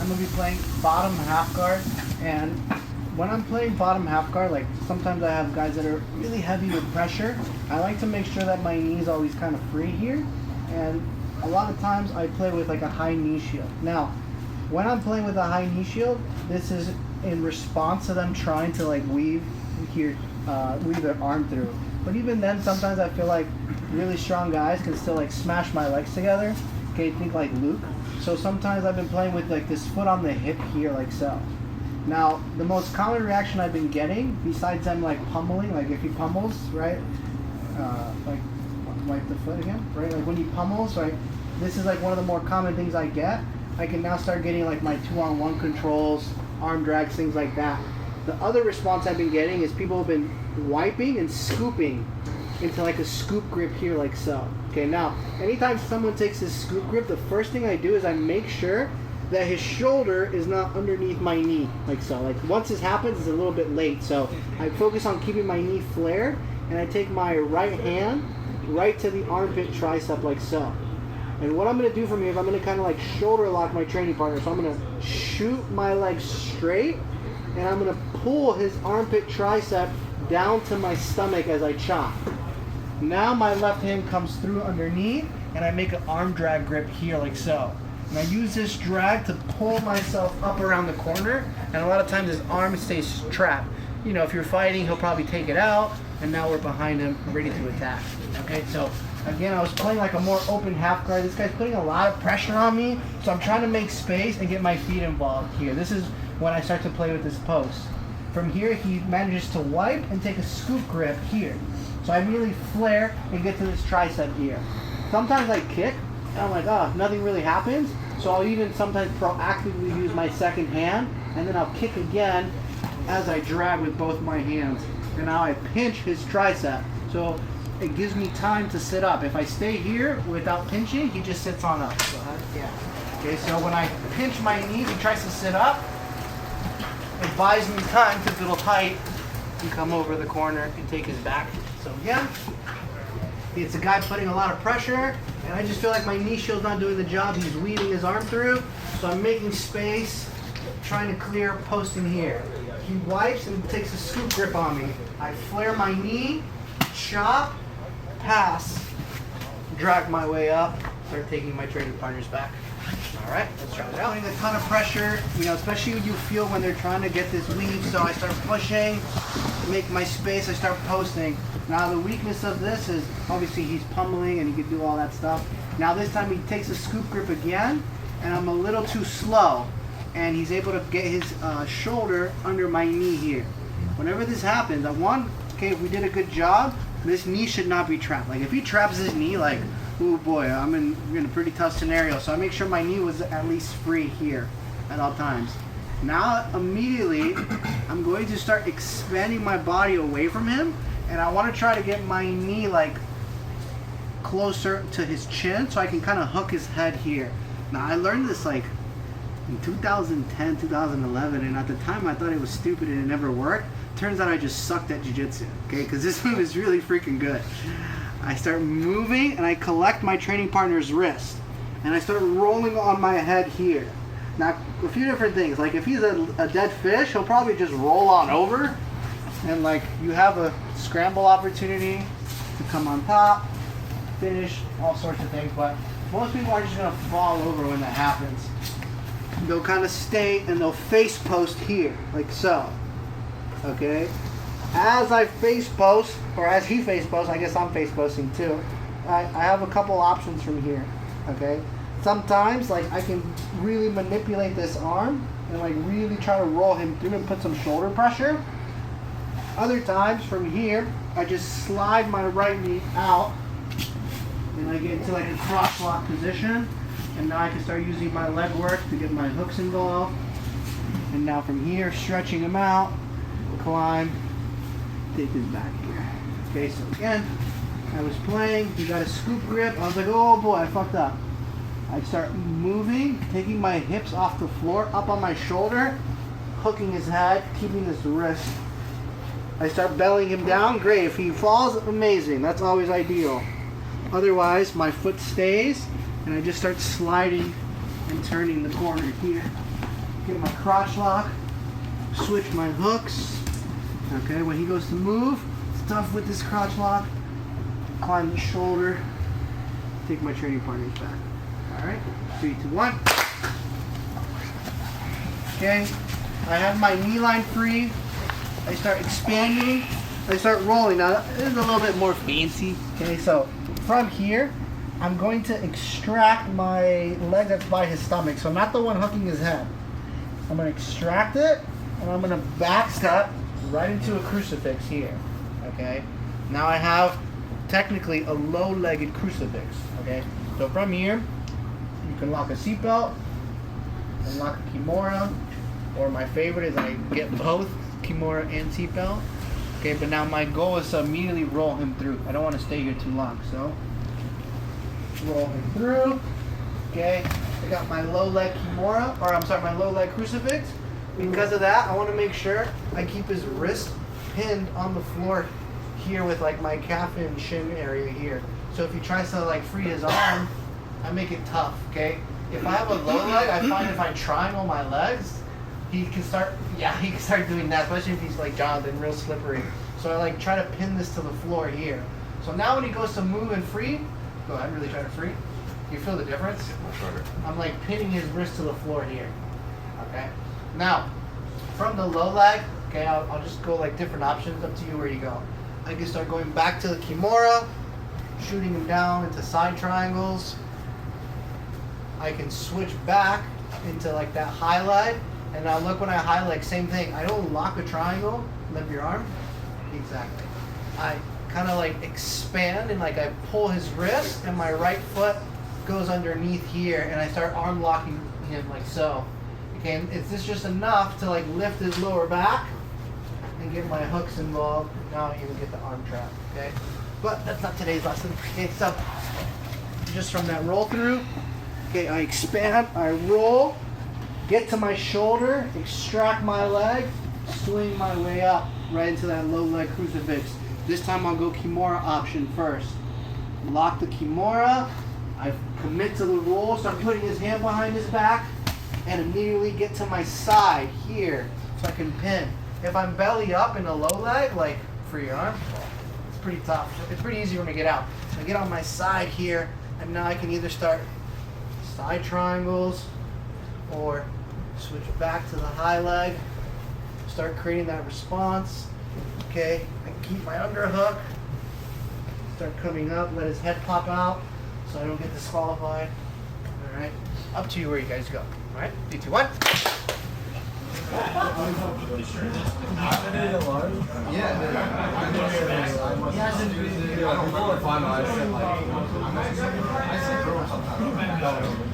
I'm gonna be playing bottom half guard, and when I'm playing bottom half guard, like sometimes I have guys that are really heavy with pressure. I like to make sure that my knee is always kind of free here, and a lot of times I play with like a high knee shield. Now, when I'm playing with a high knee shield, this is in response to them trying to like weave their arm through. But even then, sometimes I feel like really strong guys can still like smash my legs together. Okay, think like Luke. So sometimes I've been playing with like this foot on the hip here, like so. Now, the most common reaction I've been getting, besides them like pummeling, like if he pummels, right? Like wipe the foot again, right? Like when he pummels, right? This is like one of the more common things I get. I can now start getting like my 2-on-1 controls, arm drags, things like that. The other response I've been getting is people have been wiping and scooping into like a scoop grip here, like so. Okay, now, anytime someone takes this scoop grip, the first thing I do is I make sure that his shoulder is not underneath my knee, like so. Like once this happens, it's a little bit late. So I focus on keeping my knee flared, and I take my right hand right to the armpit tricep, like so. And what I'm going to do from here is I'm going to kind of like shoulder lock my training partner. So I'm going to shoot my legs straight, and I'm going to pull his armpit tricep down to my stomach as I chop. Now my left hand comes through underneath, and I make an arm drag grip here, like so. And I use this drag to pull myself up around the corner, and a lot of times his arm stays trapped. You know, if you're fighting, he'll probably take it out, and now we're behind him, ready to attack. Okay, so again, I was playing like a more open half guard. This guy's putting a lot of pressure on me, so I'm trying to make space and get my feet involved here. This is when I start to play with this post. From here, he manages to wipe and take a scoop grip here. So I immediately flare and get to this tricep here. Sometimes I kick, and I'm like, oh, nothing really happens. So I'll even sometimes proactively use my second hand, and then I'll kick again as I drag with both my hands. And now I pinch his tricep. So it gives me time to sit up. If I stay here without pinching, he just sits on up. So okay, so when I pinch my knee, he tries to sit up. It buys me time to build height and come over the corner and take his back. So yeah, it's a guy putting a lot of pressure, and I just feel like my knee shield's not doing the job. He's weaving his arm through, so I'm making space, trying to clear, posting here. He wipes and takes a scoop grip on me. I flare my knee, chop, pass, drag my way up, start taking my training partners back. All right, let's try it out. Putting a ton of pressure, you know, especially when you feel when they're trying to get this weave. So I start pushing, make my space, I start posting. Now the weakness of this is obviously he's pummeling and he can do all that stuff. Now this time he takes a scoop grip again, and I'm a little too slow, and he's able to get his shoulder under my knee here. Whenever this happens, okay, if we did a good job, this knee should not be trapped. Like if he traps his knee, like, oh boy, I'm in a pretty tough scenario. So I make sure my knee was at least free here at all times. Now immediately, I'm going to start expanding my body away from him, and I want to try to get my knee like closer to his chin so I can kind of hook his head here. Now I learned this like in 2010, 2011, and at the time I thought it was stupid and it never worked. Turns out I just sucked at jiu-jitsu, okay? Because this move is really freaking good. I start moving and I collect my training partner's wrist, and I start rolling on my head here. Now, a few different things. Like if he's a dead fish, he'll probably just roll on over, and like you have a scramble opportunity to come on top, finish, all sorts of things. But most people are just gonna fall over when that happens. They'll kind of stay and they'll face post here, like so. Okay? As I face post, or as he face posts, I guess I'm face posting too. I have a couple options from here. Okay? Sometimes, like, I can really manipulate this arm and like really try to roll him through and put some shoulder pressure. Other times, from here, I just slide my right knee out and I get into like a crotch lock position. And now I can start using my leg work to get my hooks involved. And now from here, stretching him out, climb, take his back here. Okay, so again, I was playing, he got a scoop grip. I was like, oh boy, I fucked up. I start moving, taking my hips off the floor, up on my shoulder, hooking his head, keeping this wrist. I start bellying him down, great. If he falls, amazing, that's always ideal. Otherwise, my foot stays, and I just start sliding and turning the corner here. get my crotch lock, switch my hooks. Okay, when he goes to move, it's tough with this crotch lock. Climb the shoulder, take my training partners back. All right, 3, 2, 1. Okay, I have my knee line free. I start expanding. I start rolling. Now, this is a little bit more fancy. Okay, so from here, I'm going to extract my leg that's by his stomach. So I'm not the one hooking his head. I'm going to extract it, and I'm going to back step right into a crucifix here. Okay, now I have technically a low-legged crucifix. Okay, so from here, you can lock a seatbelt and lock a Kimura, or my favorite is I get both Kimura and seatbelt. Okay, but now my goal is to immediately roll him through. I don't want to stay here too long, so roll him through. Okay, I got my low leg Kimura, or I'm sorry, my low leg crucifix. Because of that, I want to make sure I keep his wrist pinned on the floor here with like my calf and shin area here. So if he tries to like free his arm, I make it tough. Okay, if I have a low leg, I find if I triangle my legs, he can start doing that, especially if he's like Jonathan, real slippery. So I like try to pin this to the floor here. So now when he goes to move and free, go ahead, really try to free. You feel the difference? I'm like pinning his wrist to the floor here. Okay. Now, from the low leg, okay, I'll just go like different options, up to you where you go. I can start going back to the Kimura, shooting him down into side triangles. I can switch back into like that high leg. And now look when I high leg, same thing. I don't lock a triangle, limp your arm. Exactly. I kind of like expand and like I pull his wrist and my right foot goes underneath here and I start arm locking him like so. Okay, and is this just enough to like lift his lower back and get my hooks involved? Now I even get the arm trap, okay? But that's not today's lesson. Okay, so just from that roll through, okay, I expand, I roll, get to my shoulder, extract my leg, swing my way up right into that low leg crucifix. This time I'll go Kimura option first. Lock the Kimura, I commit to the roll, start putting his hand behind his back, and immediately get to my side here so I can pin. If I'm belly up in a low leg, like free arm, it's pretty tough. It's pretty easy when I get out. So I get on my side here, and now I can either start side triangles or switch back to the high leg, start creating that response. Okay, I keep my underhook, start coming up, let his head pop out so I don't get disqualified. All right, up to you where you guys go. All right, 3, 2, 1. Yeah.